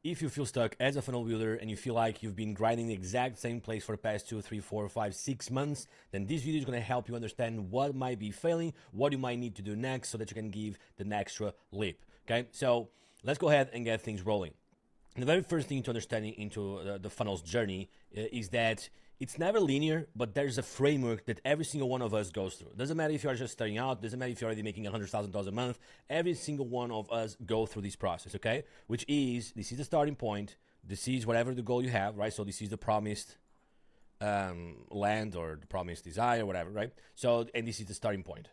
if you feel stuck as a funnel builder and you feel like you've been grinding the exact same place for the past 2, 3, 4, 5, 6 months, then this video is going to help you understand what might be failing, what you might need to do next so that you can give the extra leap. Okay, so let's go ahead and get things rolling. The very first thing to understanding into the funnel's journey is that it's never linear, but there's a framework that every single one of us goes through. Doesn't matter if you're just starting out, doesn't matter if you're already making $100,000 a month, every single one of us go through this process, okay? Which is, this is the starting point, this is whatever the goal you have, right? So this is the promised land or the promised desire, whatever, right? So, and this is the starting point.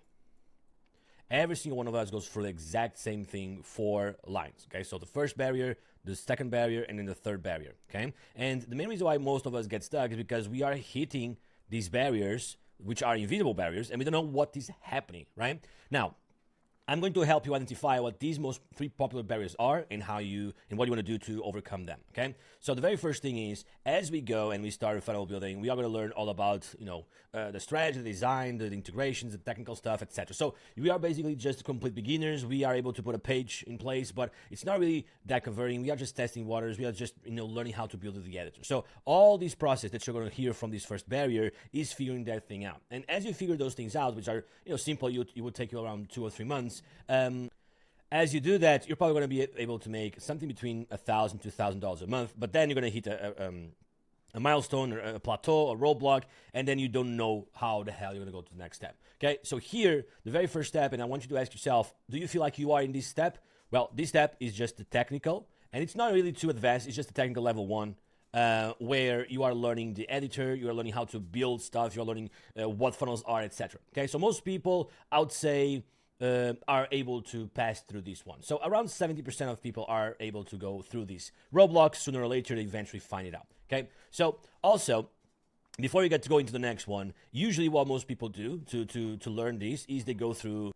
Every single one of us goes through the exact same thing, 4 lines, okay? So the first barrier, the second barrier, and then the third barrier, okay? And the main reason why most of us get stuck is because we are hitting these barriers, which are invisible barriers, and we don't know what is happening, right? Now, I'm going to help you identify what these most 3 popular barriers are and how you and what you want to do to overcome them. Okay. So the very first thing is, as we go and we start funnel building, we are going to learn all about the strategy, the design, the integrations, the technical stuff, etc. So we are basically just complete beginners. We are able to put a page in place, but it's not really that converting. We are just testing waters. We are just learning how to build the editor. So all this process that you're going to hear from this first barrier is figuring that thing out. And as you figure those things out, which are simple, it would take you around 2 or 3 months. As you do that, you're probably going to be able to make something between $1,000 to $2,000 a month, but then you're going to hit a milestone, or a plateau, a roadblock, and then you don't know how the hell you're going to go to the next step. Okay, so here, the very first step, and I want you to ask yourself, do you feel like you are in this step? Well, this step is just the technical, and it's not really too advanced, it's just the technical level 1. Where you are learning the editor, you are learning how to build stuff, you're learning what funnels are, etc. Okay, so most people, I would say, are able to pass through this one. So around 70% of people are able to go through these roadblocks. Sooner or later, they eventually find it out. Okay. So also, before you get to go into the next one, usually what most people do to learn this is they go through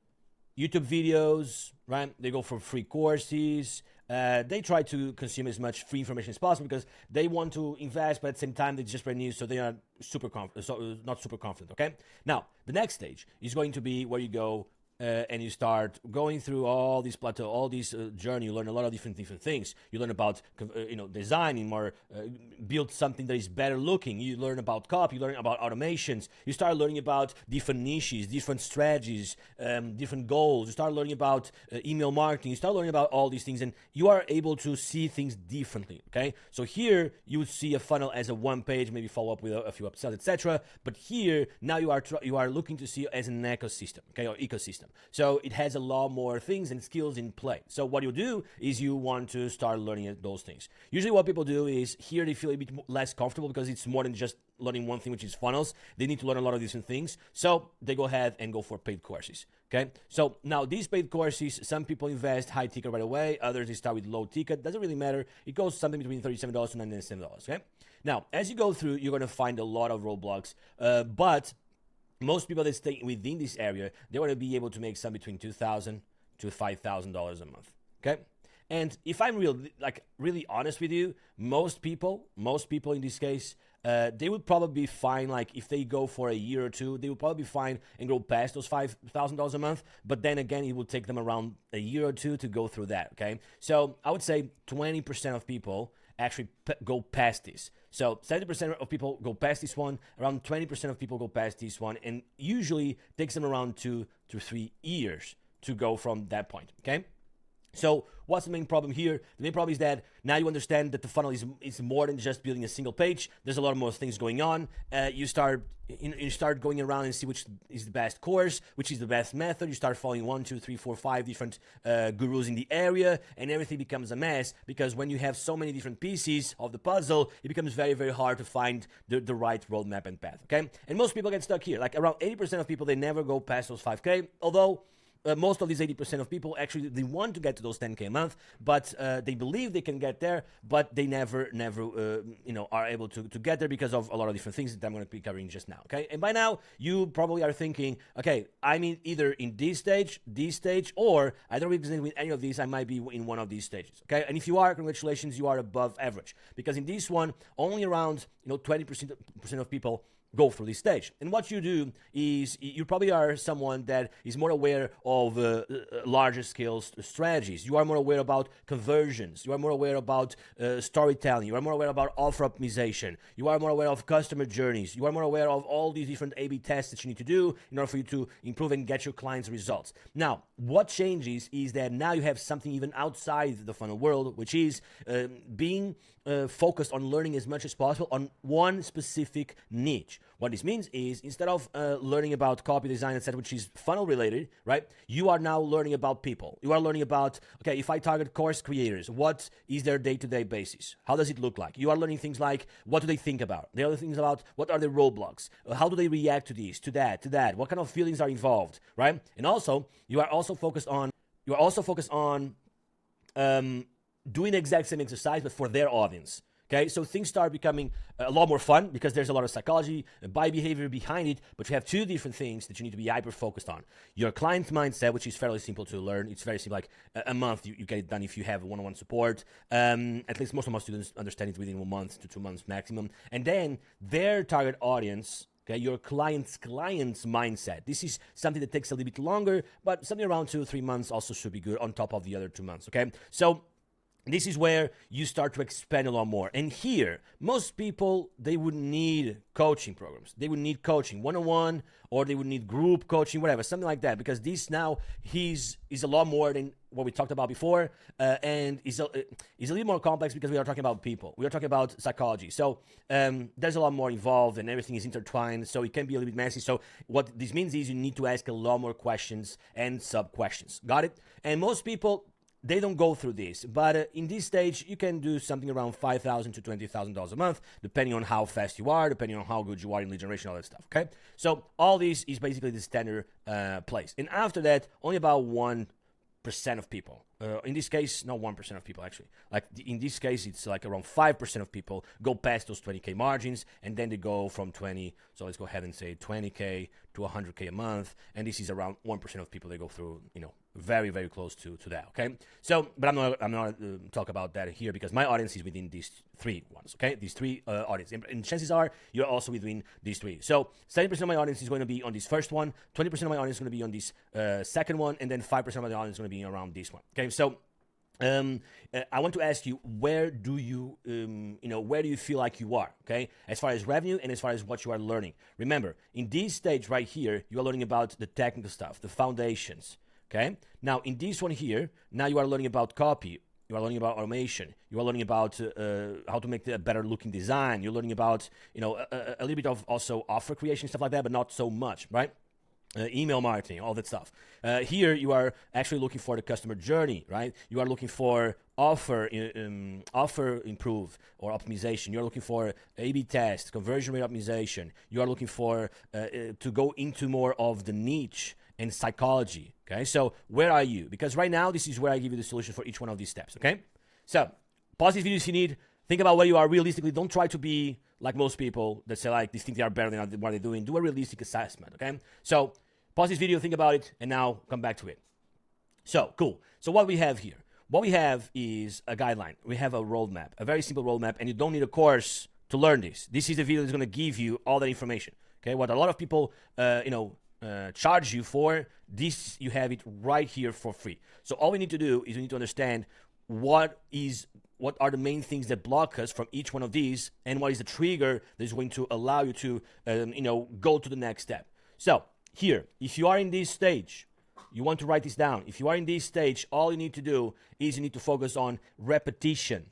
YouTube videos, right? They go for free courses. They try to consume as much free information as possible because they want to invest, but at the same time, they're just brand new, so they are super confident, so not super confident. Okay. Now, the next stage is going to be where you go. And you start going through all these plateau, all these journey. You learn a lot of different things. You learn about designing more, build something that is better looking. You learn about copy. You learn about automations. You start learning about different niches, different strategies, different goals. You start learning about email marketing. You start learning about all these things, and you are able to see things differently. Okay, so here you would see a funnel as a one page, maybe follow up with a few upsells, etc. But here now you are looking to see it as an ecosystem, okay, or ecosystem. So it has a lot more things and skills in play. So what you do is you want to start learning those things. Usually what people do is here they feel a bit less comfortable because it's more than just learning one thing, which is funnels. They need to learn a lot of different things. So they go ahead and go for paid courses. Okay. So now these paid courses, some people invest high ticket right away. Others, they start with low ticket. Doesn't really matter. It goes something between $37 to $97. Okay. Now, as you go through, you're going to find a lot of roadblocks, but most people that stay within this area, they want to be able to make some between $2,000 to $5,000 a month. Okay. And if I'm really honest with you, most people in this case, they would probably be fine. Like if they go for a year or two, they would probably be fine and go past those $5,000 a month. But then again, it will take them around a year or two to go through that. Okay. So I would say 20% of people actually go past this. So 70% of people go past this one, around 20% of people go past this one, and usually takes them around 2 to 3 years to go from that point, okay? So what's the main problem here? The main problem is that now you understand that the funnel is more than just building a single page. There's a lot more things going on. You start going around and see which is the best course, which is the best method. You start following 1, 2, 3, 4, 5 different gurus in the area, and everything becomes a mess because when you have so many different pieces of the puzzle, it becomes very, very hard to find the right roadmap and path, okay? And most people get stuck here. Like around 80% of people, they never go past those 5K, although most of these 80% of people actually they want to get to those 10K a month, but they believe they can get there, but they never are able to get there because of a lot of different things that I'm going to be covering just now. Okay, and by now you probably are thinking, okay, I'm either in this stage, or I don't represent with any of these. I might be in one of these stages. Okay, and if you are, congratulations, you are above average because in this one only around 20% of people go through this stage. And what you do is you probably are someone that is more aware of larger scale strategies. You are more aware about conversions. You are more aware about storytelling. You are more aware about offer optimization. You are more aware of customer journeys. You are more aware of all these different A/B tests that you need to do in order for you to improve and get your clients' results. Now, what changes is that now you have something even outside the funnel world, which is being focused on learning as much as possible on one specific niche. What this means is instead of learning about copy design, etc., which is funnel related, right? You are now learning about people. You are learning about, okay, if I target course creators, what is their day-to-day basis? How does it look like? You are learning things like, what do they think about? The other things about, what are their roadblocks? How do they react to this, to that? What kind of feelings are involved, right? And also, you are also focused on doing the exact same exercise, but for their audience. Okay, so things start becoming a lot more fun because there's a lot of psychology and buy behavior behind it, but you have two different things that you need to be hyper-focused on. Your client mindset, which is fairly simple to learn. It's very simple, like a month you get it done if you have one-on-one support. At least most of my students understand it within 1 month to 2 months maximum. And then their target audience, okay, your client's mindset. This is something that takes a little bit longer, but something around 2 or 3 months also should be good on top of the other 2 months, okay? So this is where you start to expand a lot more. And here, most people, they would need coaching programs. They would need coaching one-on-one, or they would need group coaching, whatever, something like that. Because this now is a lot more than what we talked about before, and is a little more complex because we are talking about people. We are talking about psychology. So there's a lot more involved, and everything is intertwined, so it can be a little bit messy. So what this means is you need to ask a lot more questions and sub-questions. Got it? And most people, they don't go through this, but in this stage, you can do something around $5,000 to $20,000 a month, depending on how fast you are, depending on how good you are in lead generation, all that stuff, okay? So all this is basically the standard place. And after that, only about 1% of people, in this case, not 1% of people actually, like in this case, it's like around 5% of people go past those 20K margins, and then they go from 20, so let's go ahead and say 20K to 100K a month, and this is around 1% of people that go through, very, very close to that, okay? So, but I'm not talk about that here because my audience is within these 3 ones, okay? These 3 audiences, and chances are you're also within these 3. So 70% of my audience is going to be on this first one, 20% of my audience is going to be on this second one, and then 5% of my audience is going to be around this one, okay? So I want to ask you, where do you feel like you are, okay? As far as revenue and as far as what you are learning. Remember, in this stage right here, you are learning about the technical stuff, the foundations, okay? Now, in this one here, now you are learning about copy. You are learning about automation. You are learning about how to make a better looking design. You're learning about, a little bit of also offer creation, stuff like that, but not so much, right? Email marketing, all that stuff. Here, you are actually looking for the customer journey, right? You are looking for offer improve or optimization. You are looking for A/B test, conversion rate optimization. You are looking for to go into more of the niche and psychology, okay? So where are you? Because right now, this is where I give you the solution for each one of these steps, okay? So pause this video if you need. Think about where you are realistically. Don't try to be like most people that say like, they think they are better than what they're doing. Do a realistic assessment, okay? So pause this video, think about it, and now come back to it. So, cool. So what we have here? What we have is a guideline. We have a roadmap, a very simple roadmap, and you don't need a course to learn this. This is the video that's going to give you all that information, okay? What a lot of people, charge you for, this, you have it right here for free. So all we need to do is we need to understand what are the main things that block us from each one of these, and what is the trigger that is going to allow you to, go to the next step. So here, if you are in this stage, you want to write this down. If you are in this stage, all you need to do is you need to focus on repetition.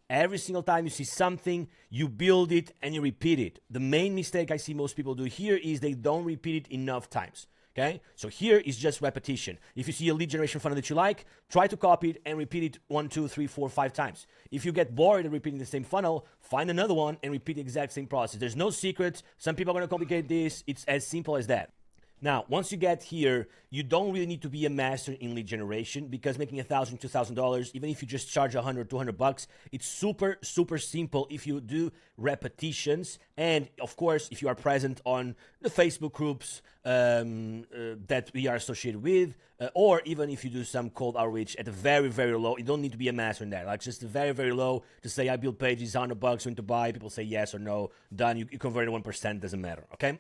Every single time you see something, you build it and you repeat it. The main mistake I see most people do here is they don't repeat it enough times. Okay, so here is just repetition. If you see a lead generation funnel that you like, try to copy it and repeat it 1, 2, 3, 4, 5 times. If you get bored of repeating the same funnel, find another one and repeat the exact same process. There's no secret. Some people are going to complicate this. It's as simple as that. Now, once you get here, you don't really need to be a master in lead generation, because making $1,000, $2,000, even if you just charge 100, 200 bucks, it's super, super simple if you do repetitions. And of course, if you are present on the Facebook groups that we are associated with, or even if you do some cold outreach at a very, very low, you don't need to be a master in that. Like just very, very low to say, I build pages, 100 bucks, going to buy. People say yes or no, done. You convert it 1%, doesn't matter, okay?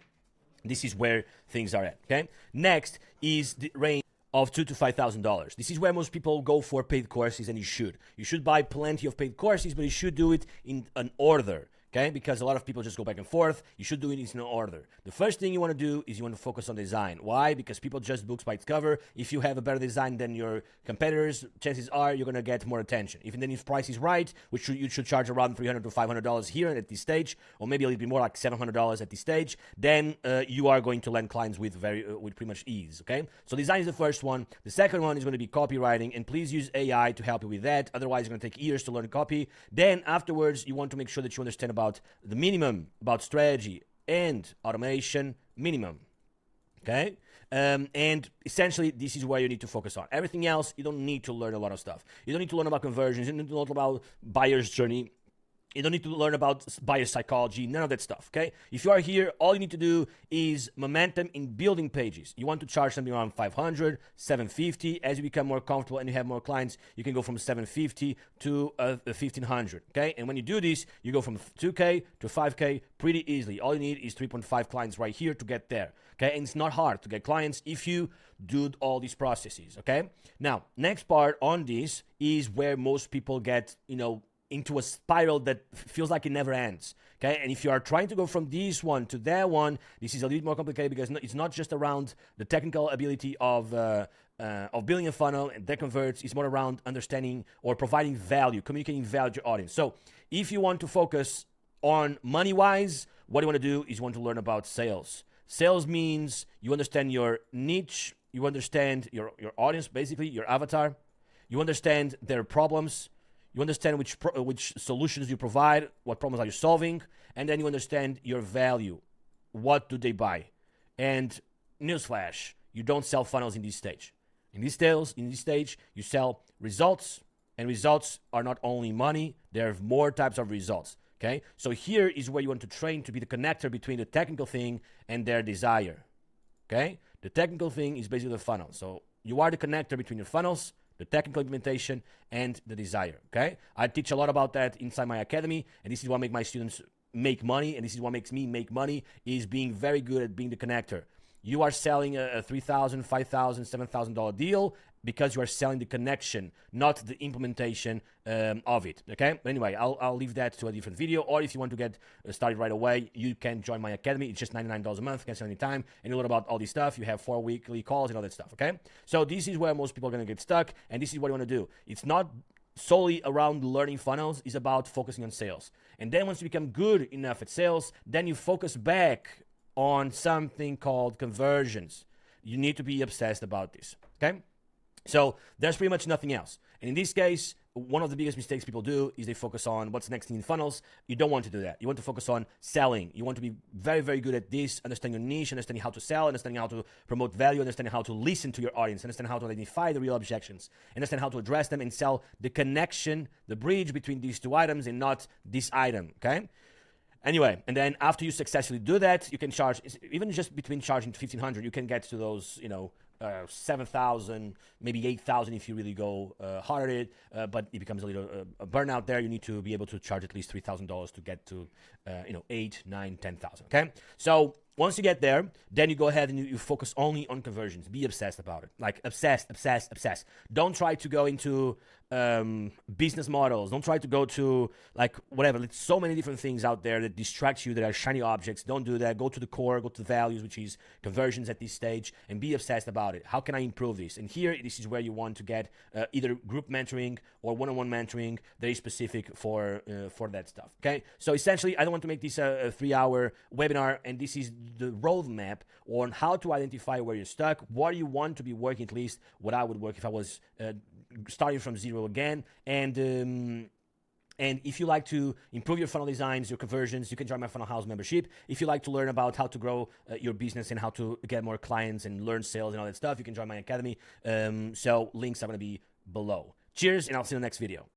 This is where things are at, okay? Next is the range of $2,000 to $5,000. This is where most people go for paid courses, and you should. You should buy plenty of paid courses, but you should do it in an order, okay? Because a lot of people just go back and forth. You should do it in an order. The first thing you want to do is you want to focus on design. Why? Because people judge books by its cover. If you have a better design than your competitors, chances are you're going to get more attention. If price is right, which you should charge around $300 to $500 here at this stage, or maybe a little bit more, like $700 at this stage, then you are going to land clients with pretty much ease, okay? So design is the first one. The second one is going to be copywriting, and please use AI to help you with that. Otherwise, it's going to take years to learn copy. Then afterwards, you want to make sure that you understand about the minimum, about strategy and automation minimum, okay? And essentially, this is where you need to focus on. Everything else, you don't need to learn a lot of stuff. You don't need to learn about conversions. You don't need to learn about buyer's journey. You don't need to learn about buyer psychology, none of that stuff, okay? If you are here, all you need to do is momentum in building pages. You want to charge something around 500, 750. As you become more comfortable and you have more clients, you can go from 750 to 1500, okay? And when you do this, you go from 2K to 5K pretty easily. All you need is 3.5 clients right here to get there, okay? And it's not hard to get clients if you do all these processes, okay? Now, next part on this is where most people get, into a spiral that feels like it never ends, okay? And if you are trying to go from this one to that one, this is a little bit more complicated, because it's not just around the technical ability of building a funnel and that converts. It's more around understanding or providing value, communicating value to your audience. So if you want to focus on money-wise, what you want to do is you want to learn about sales. Sales means you understand your niche, you understand your audience, basically your avatar, you understand their problems, you understand which solutions you provide, what problems are you solving, and then you understand your value. What do they buy? And newsflash, you don't sell funnels in this stage. In this stage, you sell results, and results are not only money, there are more types of results, okay? So here is where you want to train to be the connector between the technical thing and their desire, okay? The technical thing is basically the funnel. So you are the connector between your funnels, the technical implementation, and the desire, okay? I teach a lot about that inside my academy, and this is what makes my students make money, and this is what makes me make money, is being very good at being the connector. You are selling a $3,000, $5,000, $7,000 deal because you are selling the connection, not the implementation of it, okay? But anyway, I'll leave that to a different video, or if you want to get started right away, you can join my academy. It's just $99 a month, you can sell anytime, and you learn about all this stuff. You have 4 weekly calls and all that stuff, okay? So this is where most people are going to get stuck, and this is what you want to do. It's not solely around learning funnels, is about focusing on sales. And then once you become good enough at sales, then you focus back on something called conversions. You need to be obsessed about this, okay? So there's pretty much nothing else. And in this case, one of the biggest mistakes people do is they focus on what's next in funnels. You don't want to do that. You want to focus on selling. You want to be very, very good at this, understanding your niche, understanding how to sell, understanding how to promote value, understanding how to listen to your audience, understand how to identify the real objections, understand how to address them and sell the connection, the bridge between these two items and not this item, okay? Anyway, and then after you successfully do that, you can charge, even just between charging to 1,500, you can get to those, 7,000, maybe 8,000 if you really go hard at it, but it becomes a little a burnout there. You need to be able to charge at least $3,000 to get to, 8, 9, 10,000, okay? So once you get there, then you go ahead and you focus only on conversions. Be obsessed about it. Like obsessed. Don't try to go into business models. Don't try to go to like whatever. There's so many different things out there that distract you, that are shiny objects. Don't do that. Go to the core, go to the values, which is conversions at this stage, and be obsessed about it. How can I improve this? And here, this is where you want to get either group mentoring or one-on-one mentoring that is specific for that stuff, okay? So essentially, I don't want to make this a 3-hour webinar, and this is the roadmap on how to identify where you're stuck, what you want to be working, at least what I would work if I was starting from zero again, and And if you like to improve your funnel designs, your conversions, you can join my Funnel House membership. If you like to learn about how to grow your business and how to get more clients and learn sales and all that stuff, you can join my academy. So links are going to be below. Cheers, and I'll see you in the next video.